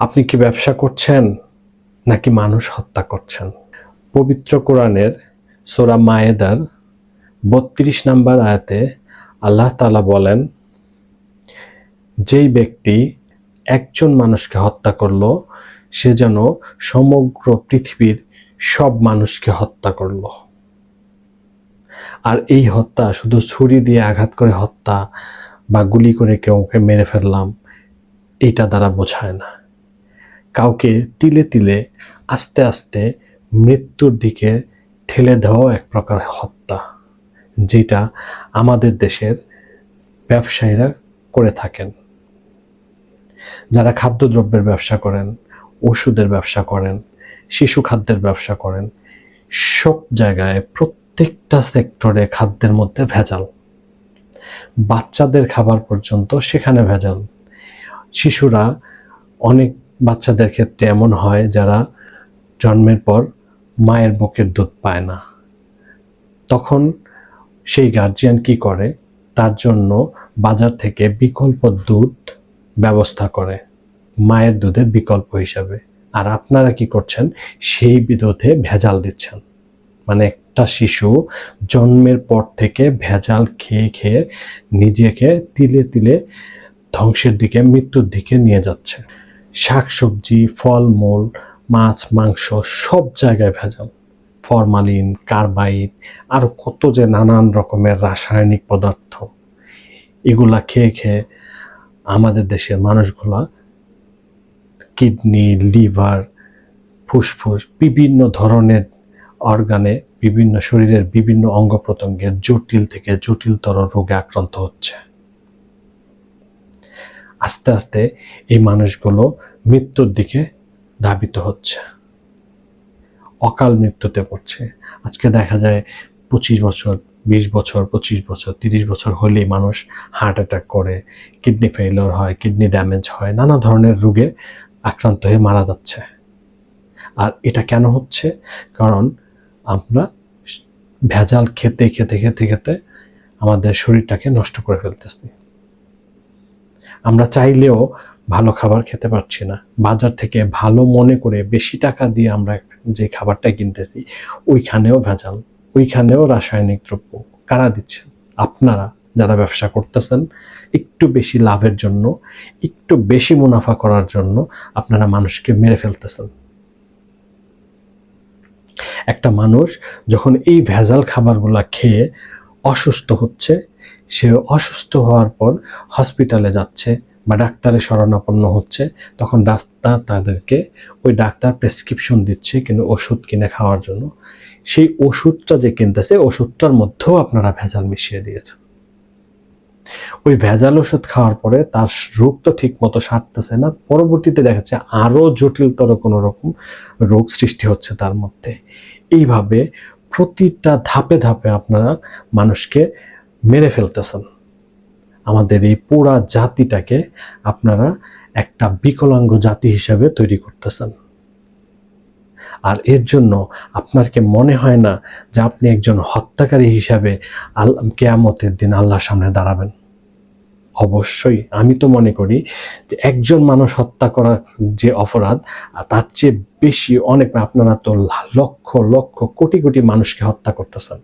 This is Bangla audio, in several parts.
আপনি কি ব্যবসা করছেন নাকি মানুষ হত্যা করছেন? পবিত্র কোরআনের সূরা মায়েদার ৩২ নম্বর আয়াতে আল্লাহ তাআলা বলেন, যেই ব্যক্তি একজন মানুষকে হত্যা করলো সে যেন সমগ্র পৃথিবীর সব মানুষকে হত্যা করলো। আর এই হত্যা শুধু ছুরি দিয়ে আঘাত করে হত্যা বা গুলি করে কেউকে মেরে ফেললাম এটা দ্বারা বোঝায় না। কাউকে তিলে তিলে আস্তে আস্তে মৃত্যুর দিকে ঠেলে দেওয়া এক প্রকার হত্যা, যেটা আমাদের দেশের ব্যবসায়ীরা করে থাকেন। যারা খাদ্যদ্রব্যের ব্যবসা করেন, ওষুধের ব্যবসা করেন, শিশু খাদ্যের ব্যবসা করেন, সব জায়গায় প্রত্যেকটা সেক্টরে খাদ্যের মধ্যে ভেজাল। বাচ্চাদের খাবার পর্যন্ত সেখানে ভেজাল। শিশুরা, অনেক বাচ্চাদের ক্ষেত্রে এমন হয় যারা জন্মের পর মায়ের বুকের দুধ পায় না। তখন সেই গার্জিয়ান কি করে? তার জন্য বাজার থেকে বিকল্প দুধ ব্যবস্থা করে মায়ের দুধের বিকল্প হিসাবে। আর আপনারা কি করছেন? সেই দুধে ভেজাল দিচ্ছেন। মানে একটা শিশু জন্মের পর থেকে ভেজাল খেয়ে খেয়ে নিজেকে তিলে তিলে ধ্বংসের দিকে, মৃত্যুর দিকে নিয়ে যাচ্ছে। শাকসবজি, ফলমূল, মাছ, মাংস সব জায়গায় ভেজাল। ফরমালিন, কার্বাইড, আরো কত যে নানান রকমের রাসায়নিক পদার্থ, এগুলা খেয়ে খেয়ে আমাদের দেশের মানুষগুলা কিডনি, লিভার, ফুসফুস, বিভিন্ন ধরনের অর্গানে, বিভিন্ন শরীরের বিভিন্ন অঙ্গ প্রত্যঙ্গের জটিল থেকে জটিলতর রোগে আক্রান্ত হচ্ছে। আস্তে আস্তে এই মানুষগুলো মৃত্যুর দিকে ধাবিত হচ্ছে, অকাল মৃত্যুতে পড়ছে। আজকে দেখা যায় 25 বছর, 20 বছর, 25 বছর, 30 বছর হলেই মানুষ হার্ট অ্যাটাক করে, কিডনি ফেলিওর হয়, কিডনি ড্যামেজ হয়, নানা ধরনের রোগে আক্রান্ত হয়ে মারা যাচ্ছে। আর এটা কেন হচ্ছে? কারণ আমরা ভেজাল খেতে খেতে খেতে খেতে আমাদের শরীরটাকে নষ্ট করে ফেলতেছি। আমরা চাইলেও ভালো খাবার খেতে পারছি না। বাজার থেকে ভালো মনে করে বেশি টাকা দিয়ে আমরা যে খাবারটা কিনতেছি ওইখানেও ভেজাল, ওইখানেও রাসায়নিক দ্রব্য। কারা দিচ্ছেন? আপনারা, যারা ব্যবসা করতেছেন। একটু বেশি লাভের জন্য, একটু বেশি মুনাফা করার জন্য আপনারা মানুষকে মেরে ফেলতেছেন। একটা মানুষ যখন এই ভেজাল খাবারগুলা খেয়ে অসুস্থ হচ্ছে, সে অসুস্থ হওয়ার পর হসপিটালে যাচ্ছে বা ডাক্তারের শরণাপন্ন হচ্ছে, তখন ডাক্তার তাদেরকে ওই ডাক্তার প্রেসক্রিপশন দিচ্ছে কিন্তু ওষুধ কিনে খাওয়ার জন্য। সেই ওষুধটা যে কিনতেছে, ওষুধটার মধ্যেও আপনারা ভেজাল মিশিয়ে দিয়েছেন। ওই ভেজাল ওষুধ খাওয়ার পরে তার রোগ তো ঠিক মতো সারতেছে না, পরবর্তীতে দেখা যাচ্ছে আরো জটিলতর কোনো রকম রোগ সৃষ্টি হচ্ছে তার মধ্যে। এইভাবে প্রতিটা ধাপে ধাপে আপনারা মানুষকে মেরে ফেলতেছেন। আমাদের এই পুরা জাতিটাকে আপনারা একটা বিকলাঙ্গ জাতি হিসেবে তৈরি করতেছেন। আর এর জন্য আপনার কি মনে হয় না যে আপনি একজন হত্যাকারী হিসাবে কিয়ামতের দিন আল্লাহর সামনে দাঁড়াবেন? অবশ্যই। আমি তো মনে করি যে একজন মানুষ হত্যা করা যে অপরাধ, তার চেয়ে বেশি অনেক। আপনারা তো লক্ষ লক্ষ কোটি কোটি মানুষকে হত্যা করতেছেন।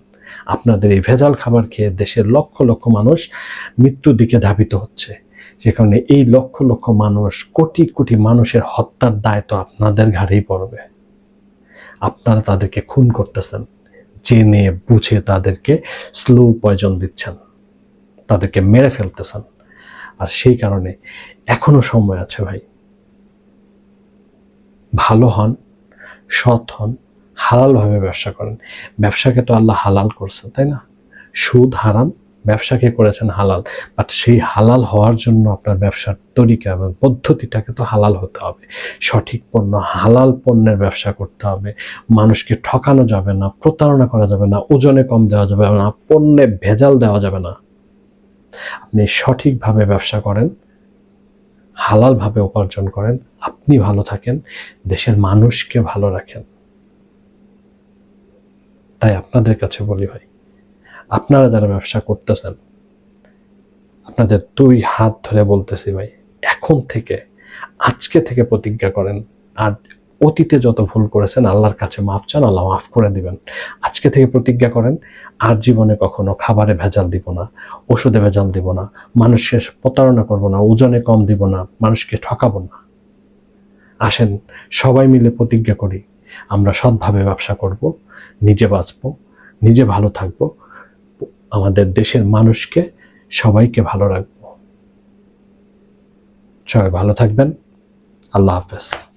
আপনাদের এই ভেজাল খাবার খেয়ে দেশের লক্ষ লক্ষ মানুষ মৃত্যুর দিকে ধাবিত হচ্ছে। যেখানে এই লক্ষ লক্ষ মানুষ, কোটি কোটি মানুষের হত্যার দায় তো আপনাদের ঘাড়েই পড়বে। আপনারা তাদেরকে খুন করতেছেন, জেনে বুঝে তাদেরকে স্লো পয়জন দিচ্ছেন, তাদেরকে মেরে ফেলতেছেন। আর সেই কারণে এখনো সময় আছে ভাই। ভালো হন, সৎ হন, হালালভাবে ব্যবসা করেন। ব্যবসাকে তো আল্লাহ হালাল করছে, তাই না? সুদ হারাম, ব্যবসাকে করেছেন হালাল। বাট সেই হালাল হওয়ার জন্য আপনার ব্যবসার তরিকা এবং পদ্ধতিটাকে তো হালাল হতে হবে। সঠিক পণ্য, হালাল পণ্যের ব্যবসা করতে হবে। মানুষকে ঠকানো যাবে না, প্রতারণা করা যাবে না, ওজনে কম দেওয়া যাবে না, পণ্যে ভেজাল দেওয়া যাবে না। আপনি সঠিকভাবে ব্যবসা করেন, হালালভাবে উপার্জন করেন, আপনি ভালো থাকেন, দেশের মানুষকে ভালো রাখেন। তাই আপনাদের কাছে বলি ভাই, আপনারা যারা ব্যবসা করতেছেন, আপনাদের দুই হাত ধরে বলতেছি ভাই, এখন থেকে আজকে থেকে প্রতিজ্ঞা করেন। আর অতীতে যত ভুল করেছেন আল্লাহর কাছে মাফ চান, আল্লাহ মাফ করে দিবেন। আজকে থেকে প্রতিজ্ঞা করেন, আর জীবনে কখনো খাবারে ভেজাল দিব না, ওষুধে ভেজাল দিব না, মানুষকে প্রতারণা করব না, ওজনে কম দিব না, মানুষকে ঠকাবো না। আসেন সবাই মিলে প্রতিজ্ঞা করি, আমরা সৎভাবে ব্যবসা করব, নিজে বাঁচবো, নিজে ভালো থাকবো, আমাদের দেশের মানুষকে সবাইকে ভালো রাখবো। সবাই ভালো থাকবেন। আল্লাহ হাফেজ।